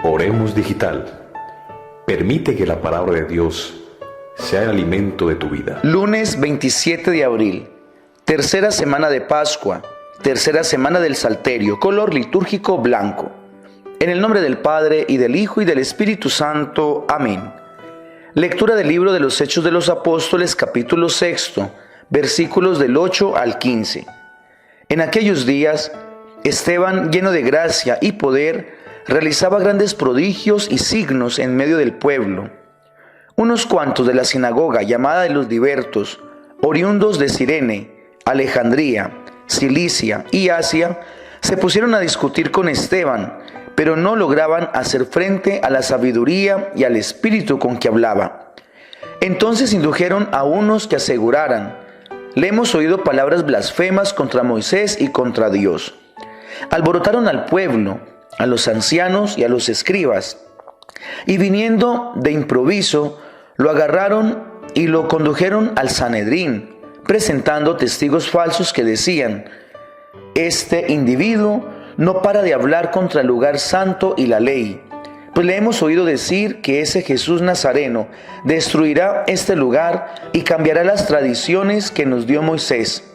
Oremos Digital. Permite que la palabra de Dios sea el alimento de tu vida. Lunes 27 de abril, tercera semana de Pascua, tercera semana del Salterio, color litúrgico blanco. En el nombre del Padre, y del Hijo, y del Espíritu Santo. Amén. Lectura del libro de los Hechos de los Apóstoles, capítulo 6, versículos del 8 al 15. En aquellos días, Esteban, lleno de gracia y poder, realizaba grandes prodigios y signos en medio del pueblo. Unos cuantos de la sinagoga llamada de los Libertos, oriundos de Cirene, Alejandría, Cilicia y Asia, se pusieron a discutir con Esteban, pero no lograban hacer frente a la sabiduría y al espíritu con que hablaba. Entonces indujeron a unos que aseguraran: le hemos oído palabras blasfemas contra Moisés y contra Dios. Alborotaron al pueblo, a los ancianos y a los escribas, y viniendo de improviso, lo agarraron y lo condujeron al Sanedrín, presentando testigos falsos que decían: este individuo no para de hablar contra el lugar santo y la ley, pues le hemos oído decir que ese Jesús Nazareno destruirá este lugar y cambiará las tradiciones que nos dio Moisés.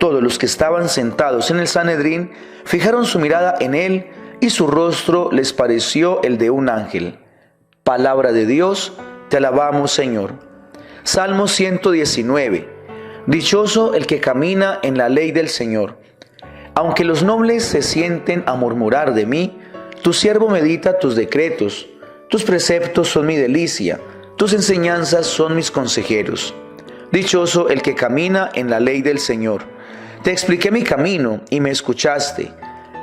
Todos los que estaban sentados en el Sanedrín fijaron su mirada en él, y su rostro les pareció el de un ángel. Palabra de Dios, te alabamos, Señor. Salmo 119. Dichoso el que camina en la ley del Señor. Aunque los nobles se sienten a murmurar de mí, tu siervo medita tus decretos. Tus preceptos son mi delicia, tus enseñanzas son mis consejeros. Dichoso el que camina en la ley del Señor. Te expliqué mi camino y me escuchaste.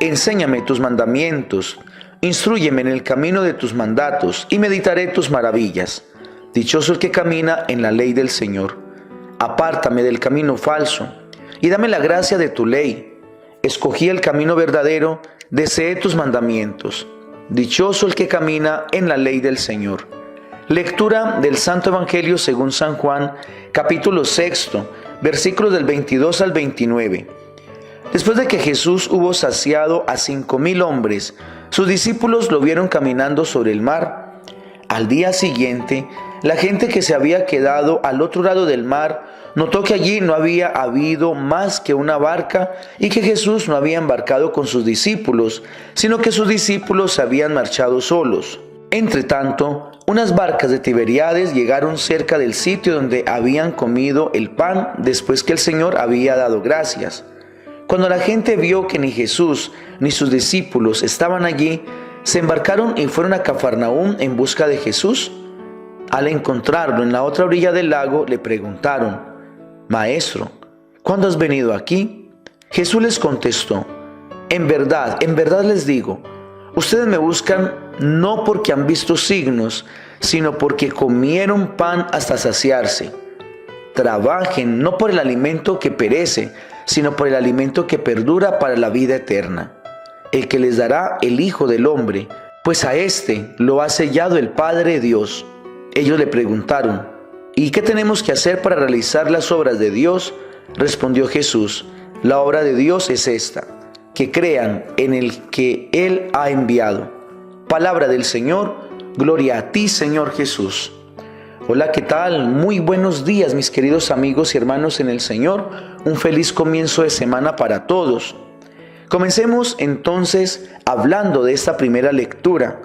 Enséñame tus mandamientos, instrúyeme en el camino de tus mandatos, y meditaré tus maravillas. Dichoso el que camina en la ley del Señor. Apártame del camino falso, y dame la gracia de tu ley. Escogí el camino verdadero, deseé tus mandamientos. Dichoso el que camina en la ley del Señor. Lectura del Santo Evangelio según San Juan, capítulo 6, versículos del 22 al 29. Después de que Jesús hubo saciado a 5,000 hombres, sus discípulos lo vieron caminando sobre el mar. Al día siguiente, la gente que se había quedado al otro lado del mar notó que allí no había habido más que una barca y que Jesús no había embarcado con sus discípulos, sino que sus discípulos se habían marchado solos. Entretanto, unas barcas de Tiberíades llegaron cerca del sitio donde habían comido el pan después que el Señor había dado gracias. Cuando la gente vio que ni Jesús ni sus discípulos estaban allí, se embarcaron y fueron a Cafarnaúm en busca de Jesús. Al encontrarlo en la otra orilla del lago, le preguntaron: Maestro, ¿cuándo has venido aquí? Jesús les contestó: en verdad les digo, ustedes me buscan no porque han visto signos, sino porque comieron pan hasta saciarse. Trabajen no por el alimento que perece, sino por el alimento que perdura para la vida eterna, el que les dará el Hijo del Hombre, pues a éste lo ha sellado el Padre Dios. Ellos le preguntaron: ¿y qué tenemos que hacer para realizar las obras de Dios? Respondió Jesús: la obra de Dios es esta, que crean en el que Él ha enviado. Palabra del Señor, gloria a ti, Señor Jesús. Hola, ¿qué tal? Muy buenos días, mis queridos amigos y hermanos en el Señor. Un feliz comienzo de semana para todos. Comencemos entonces hablando de esta primera lectura.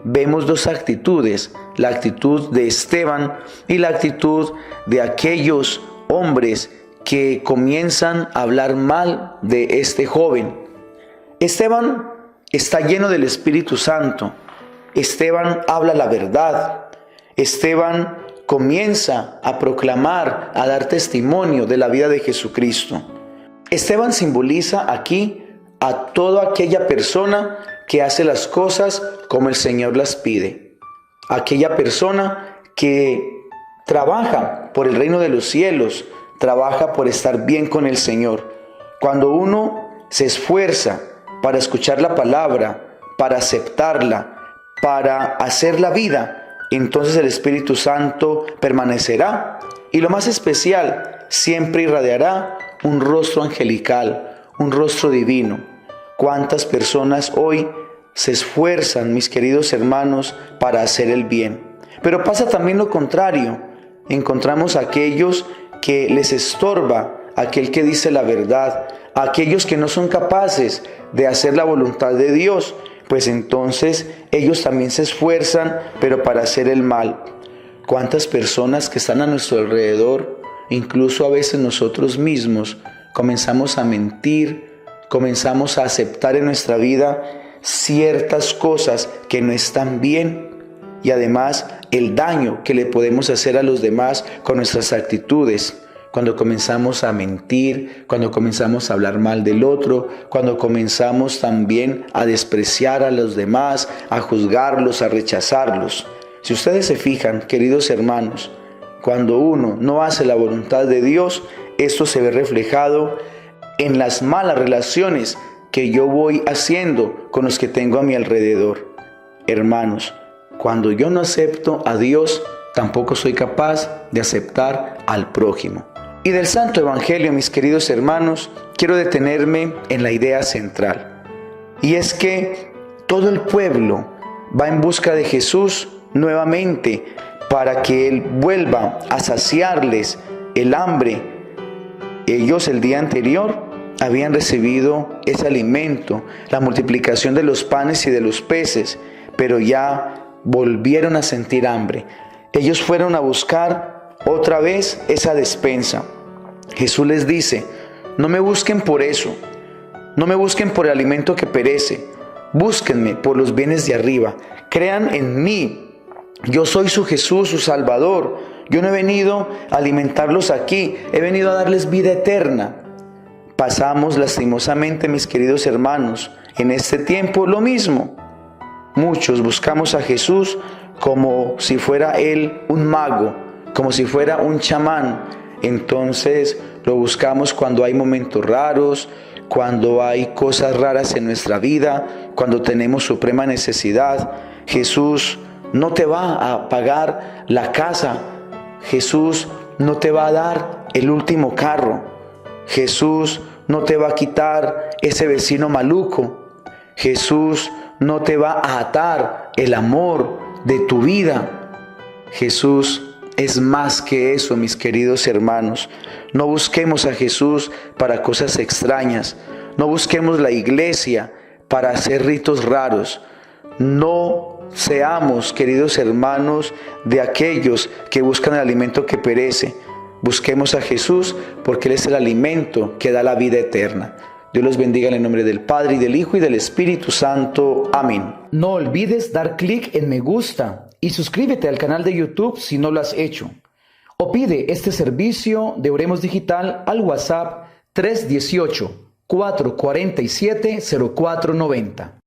Vemos dos actitudes, la actitud de Esteban y la actitud de aquellos hombres que comienzan a hablar mal de este joven. Esteban está lleno del Espíritu Santo. Esteban habla la verdad. Esteban comienza a proclamar, a dar testimonio de la vida de Jesucristo. Esteban simboliza aquí a toda aquella persona que hace las cosas como el Señor las pide. Aquella persona que trabaja por el reino de los cielos, trabaja por estar bien con el Señor. Cuando uno se esfuerza para escuchar la palabra, para aceptarla, para hacer la vida, entonces el Espíritu Santo permanecerá y lo más especial, siempre irradiará un rostro angelical, un rostro divino. ¿Cuántas personas hoy se esfuerzan, mis queridos hermanos, para hacer el bien. Pero pasa también lo contrario. Encontramos a aquellos que les estorba aquel que dice la verdad, a aquellos que no son capaces de hacer la voluntad de Dios, pues entonces ellos también se esfuerzan, pero para hacer el mal. ¿Cuántas personas que están a nuestro alrededor, incluso a veces nosotros mismos, comenzamos a mentir, comenzamos a aceptar en nuestra vida ciertas cosas que no están bien? Y además el daño que le podemos hacer a los demás con nuestras actitudes. Cuando comenzamos a mentir, cuando comenzamos a hablar mal del otro, cuando comenzamos también a despreciar a los demás, a juzgarlos, a rechazarlos. Si ustedes se fijan, queridos hermanos, cuando uno no hace la voluntad de Dios, esto se ve reflejado en las malas relaciones que yo voy haciendo con los que tengo a mi alrededor. Hermanos, cuando yo no acepto a Dios, tampoco soy capaz de aceptar al prójimo. Y del Santo Evangelio, mis queridos hermanos, quiero detenerme en la idea central. Y es que todo el pueblo va en busca de Jesús nuevamente para que Él vuelva a saciarles el hambre. Ellos el día anterior habían recibido ese alimento, la multiplicación de los panes y de los peces, pero ya volvieron a sentir hambre. Ellos fueron a buscar otra vez esa despensa. Jesús les dice: no me busquen por eso, no me busquen por el alimento que perece, búsquenme por los bienes de arriba, crean en mí. Yo soy su Jesús, su Salvador. Yo no he venido a alimentarlos aquí, he venido a darles vida eterna. Pasamos lastimosamente, mis queridos hermanos, en este tiempo lo mismo. Muchos buscamos a Jesús como si fuera Él un mago, como si fuera un chamán. Entonces lo buscamos cuando hay momentos raros, cuando hay cosas raras en nuestra vida, cuando tenemos suprema necesidad. Jesús no te va a pagar la casa. Jesús no te va a dar el último carro. Jesús no te va a quitar ese vecino maluco. Jesús no te va a atar el amor de tu vida. Jesús es más que eso, mis queridos hermanos. No busquemos a Jesús para cosas extrañas. No busquemos la iglesia para hacer ritos raros. No seamos, queridos hermanos, de aquellos que buscan el alimento que perece. Busquemos a Jesús porque Él es el alimento que da la vida eterna. Dios los bendiga en el nombre del Padre, y del Hijo, y del Espíritu Santo. Amén. No olvides dar clic en me gusta y suscríbete al canal de YouTube si no lo has hecho. O pide este servicio de Oremos Digital al WhatsApp 318-447-0490.